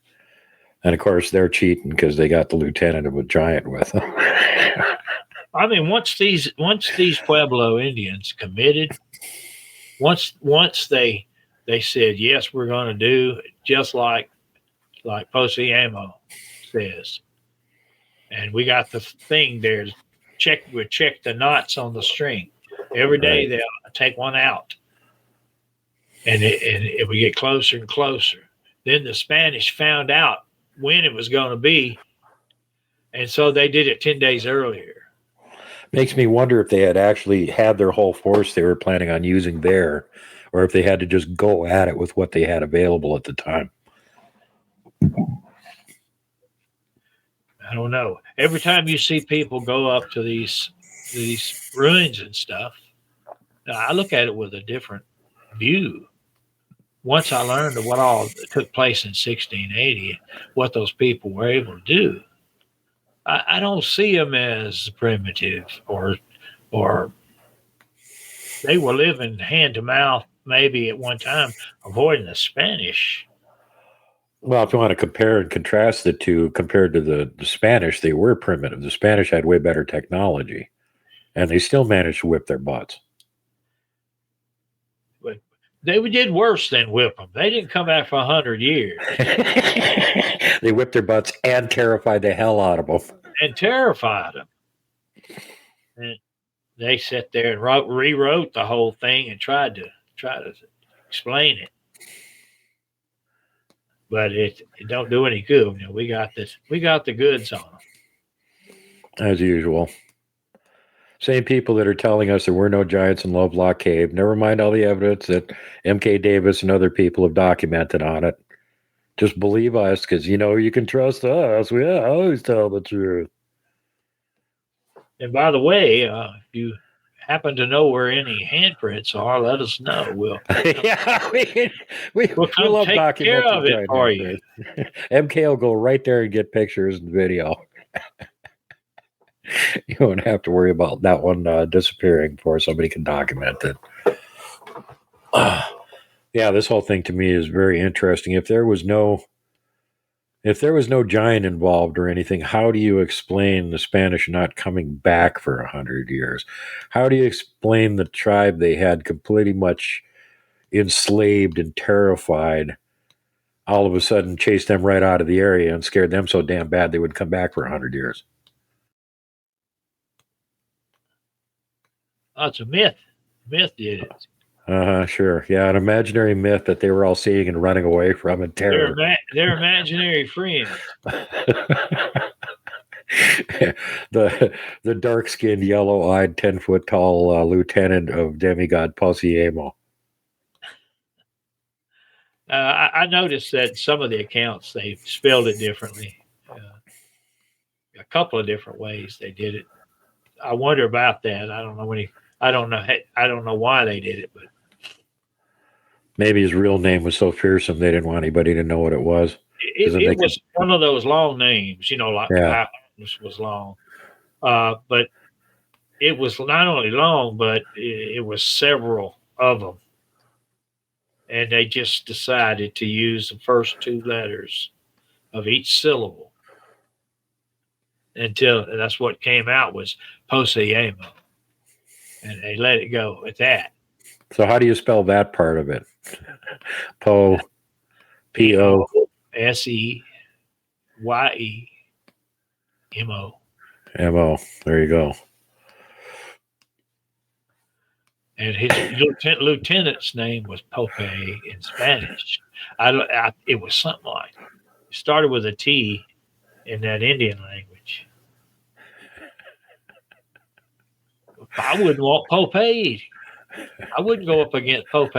And of course, they're cheating because they got the lieutenant of a giant with them. I mean, once these Pueblo Indians committed, once they said yes, we're going to do just like Poseyamo says, and we got the thing there to check the knots on the string every day. Right. They'll take one out, and it would get closer and closer. Then the Spanish found out when it was going to be, and so they did it 10 days earlier. Makes me wonder if they had actually had their whole force they were planning on using there, or if they had to just go at it with what they had available at the time. I don't know. Every time you see people go up to these ruins and stuff, I look at it with a different view. Once I learned of what all took place in 1680, what those people were able to do, I don't see them as primitive or they were living hand to mouth maybe at one time, avoiding the Spanish. Well, if you want to compare and contrast the two, compared to the Spanish, they were primitive. The Spanish had way better technology, and they still managed to whip their butts. But they did worse than whip them. They didn't come back for 100 years. They whipped their butts and terrified the hell out of them. And terrified them. And they sat there and rewrote the whole thing and tried to explain it. But it don't do any good. You know, we got the goods on them. As usual. Same people that are telling us there were no giants in Lovelock Cave. Never mind all the evidence that M.K. Davis and other people have documented on it. Just believe us, because you can trust us. We always tell the truth. And by the way, if you happen to know where any handprints are, let us know. We'll come love take care of it for you. MK will go right there and get pictures and video. You won't have to worry about that one disappearing before somebody can document it. Yeah, this whole thing to me is very interesting. If there was no giant involved or anything, how do you explain the Spanish not coming back for 100 years? How do you explain the tribe they had completely much enslaved and terrified all of a sudden chased them right out of the area and scared them so damn bad they wouldn't come back for 100 years? Oh, it's a myth. Myth did it. Sure. Yeah, an imaginary myth that they were all seeing and running away from in terror. They're imaginary friends. The dark-skinned, yellow-eyed, 10-foot tall lieutenant of demigod Posiemo. I noticed that some of the accounts they spelled it differently. A couple of different ways they did it. I wonder about that. I don't know I don't know. I don't know why they did it, but Maybe his real name was so fearsome they didn't want anybody to know what it was. it was one of those long names, like Yeah. was long. But it was not only long, but it was several of them, and they just decided to use the first two letters of each syllable until that's what came out was Poseyamo, and they let it go at that. So how do you spell that part of it? Po, P-O. P-O-S-E-Y-E-M-O. M-O. There you go. And his lieutenant's name was Pope in Spanish. It was something like it started with a T in that Indian language. I wouldn't want Pope. I wouldn't go up against Pope.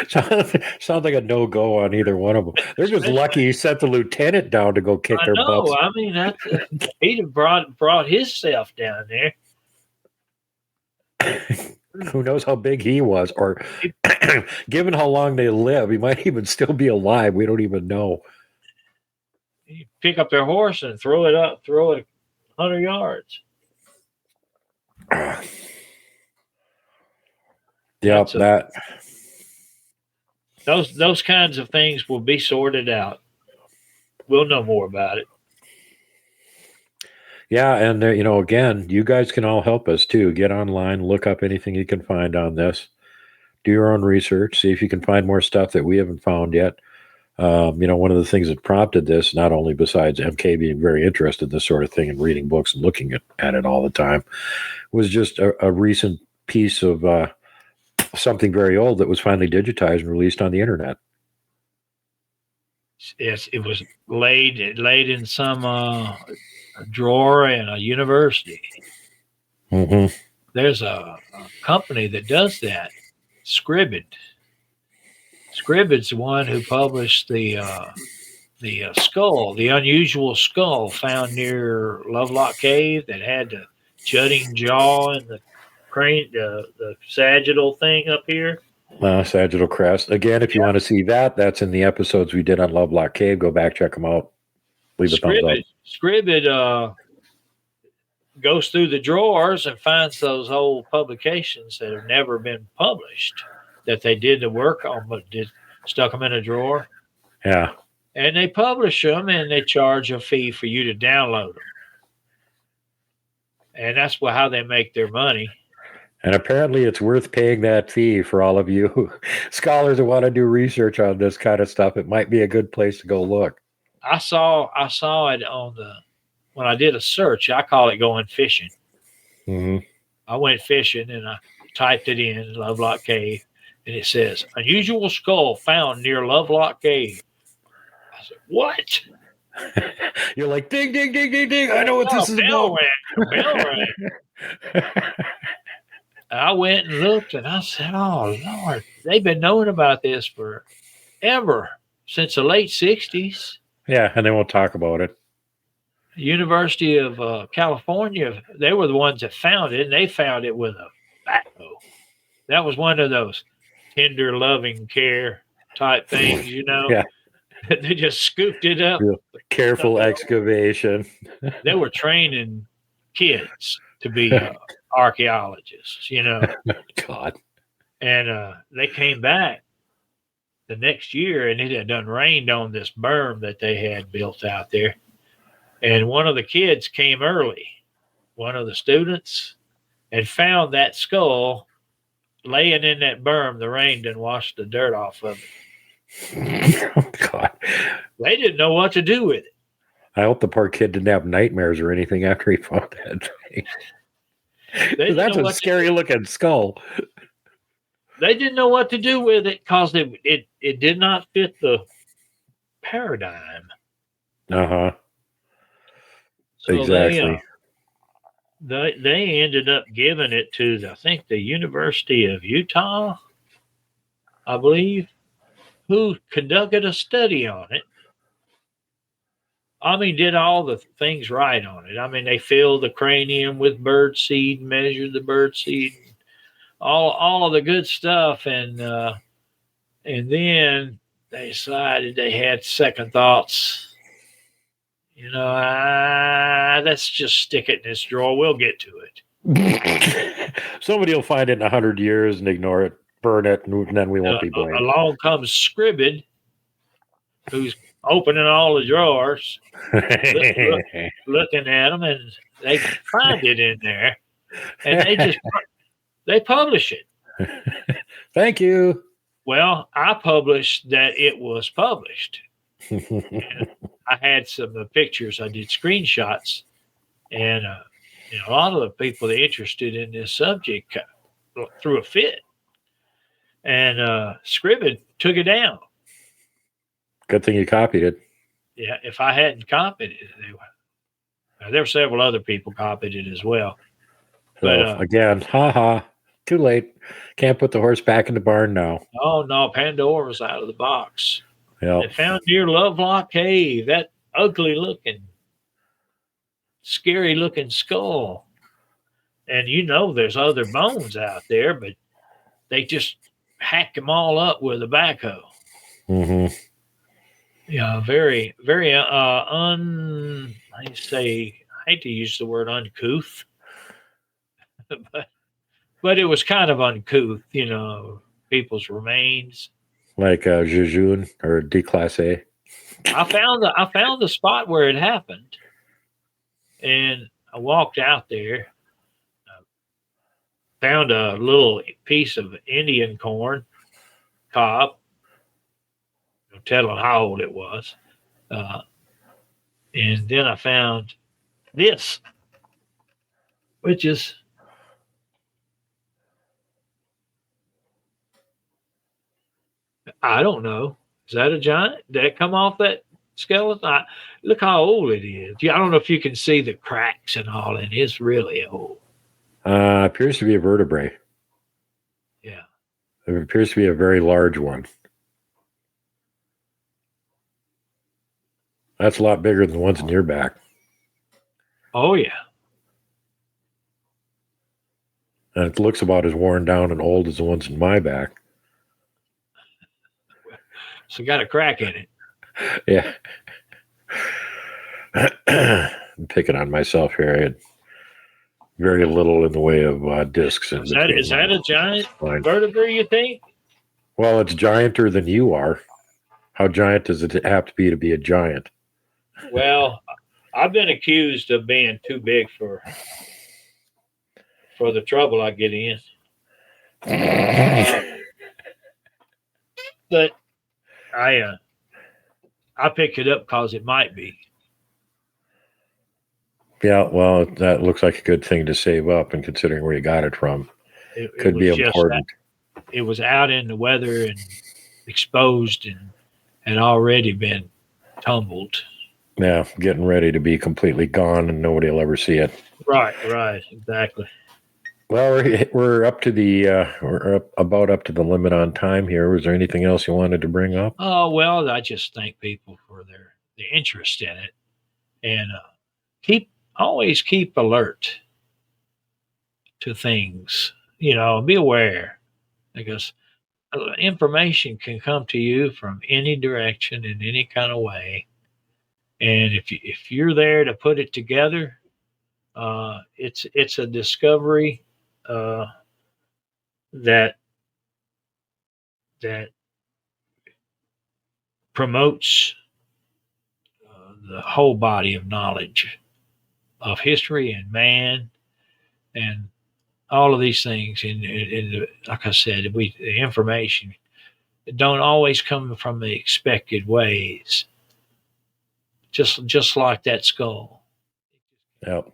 Sounds like a no-go on either one of them. They're just lucky he sent the lieutenant down to go kick their butts. I mean, he'd have brought himself down there. Who knows how big he was, or given how long they live, he might even still be alive. We don't even know. You pick up their horse and throw it 100 yards. Yep, those kinds of things will be sorted out. We'll know more about it. Yeah, and again, you guys can all help us too. Get online, look up anything you can find on this. Do your own research. See if you can find more stuff that we haven't found yet. One of the things that prompted this, not only besides MK being very interested in this sort of thing and reading books and looking at it all the time, was just a recent piece of something very old that was finally digitized and released on the internet. Yes, it was laid in some drawer in a university. Mm-hmm. There's a company that does that, Scribd. Scribd's the one who published the skull, the unusual skull found near Lovelock Cave that had the jutting jaw and the crane, the sagittal thing up here. Sagittal crest. Again, if you want to see that, that's in the episodes we did on Lovelock Cave. Go back, check them out. Leave a thumbs up. Scribd goes through the drawers and finds those old publications that have never been published that they did the work on, but stuck them in a drawer. Yeah. And they publish them, and they charge a fee for you to download them. And that's how they make their money. And apparently it's worth paying that fee for all of you scholars who want to do research on this kind of stuff. It might be a good place to go look. I saw it when I did a search. I call it going fishing. Mm-hmm. I went fishing and I typed it in Lovelock Cave, and it says unusual skull found near Lovelock Cave. I said, what? You're like, ding, ding, ding, ding, ding. I know what this is about. Bell rang. I went and looked, and I said, oh, Lord, they've been knowing about this forever, since the late 60s. Yeah, and they won't talk about it. University of California, they were the ones that found it, and they found it with a backhoe. That was one of those tender, loving care type things, Yeah. They just scooped it up. Real careful excavation. They were training kids to be archaeologists, God. And they came back the next year, and it had done rained on this berm that they had built out there. And one of the kids came early, one of the students, and found that skull laying in that berm. The rain didn't wash the dirt off of it. Oh, God. They didn't know what to do with it. I hope the poor kid didn't have nightmares or anything after he found that thing. They didn't That's know a what to do. scary looking skull. They didn't know what to do with it because it did not fit the paradigm. Uh huh. So Exactly. they ended up giving it to I think the University of Utah, I believe, who conducted a study on it. I mean, did all the things right on it. I mean, they filled the cranium with bird seed, measured the bird seed, all of the good stuff, and then they decided they had second thoughts. Let's just stick it in this drawer. We'll get to it. Somebody will find it in 100 years and ignore it, burn it, and then we won't be blamed. Along comes Scribbed, who's opening all the drawers, looking at them, and they find it in there, and they publish it. Thank you. Well, I published that it was published. And I had some pictures. I did screenshots, and a lot of the people that interested in this subject threw a fit, and Scribbed took it down. Good thing you copied it. Yeah, if I hadn't copied it, there were several other people copied it as well. So again, too late. Can't put the horse back in the barn now. Oh no, Pandora was out of the box. Yep. They found near Lovelock Cave that ugly looking, scary looking skull. And there's other bones out there, but they just hacked them all up with a backhoe. Mm-hmm. Yeah, very, very I hate to use the word uncouth, but it was kind of uncouth, people's remains. Like Jejune or Déclassé. I found the spot where it happened, and I walked out there, found a little piece of Indian corn cob, no telling how old it was, and then I found this, which is I don't know. Is that a giant? Did it come off that skeleton? Look how old it is. I don't know if you can see the cracks and all, and it's really old. Appears to be a vertebrae. Yeah. It appears to be a very large one. That's a lot bigger than the ones in your back. Oh, yeah. And it looks about as worn down and old as the ones in my back. So got a crack in it. Yeah. I'm picking on myself here. I had very little in the way of discs. Is that a giant vertebrae, you think? Well, it's gianter than you are. How giant does it have to be a giant? Well, I've been accused of being too big for the trouble I get in. But I picked it up because it might be. Yeah, well, that looks like a good thing to save up, and considering where you got it from, it could be important. It was out in the weather and exposed and had already been tumbled. Yeah, getting ready to be completely gone, and nobody will ever see it. Right, exactly. Well, we're up to about up to the limit on time here. Was there anything else you wanted to bring up? Oh well, I just thank people for their interest in it, and always keep alert to things. Be aware, because information can come to you from any direction in any kind of way, and if you're there to put it together, it's a discovery that promotes the whole body of knowledge of history and man and all of these things. And like I said, the information don't always come from the expected ways. Just like that skull. Yep.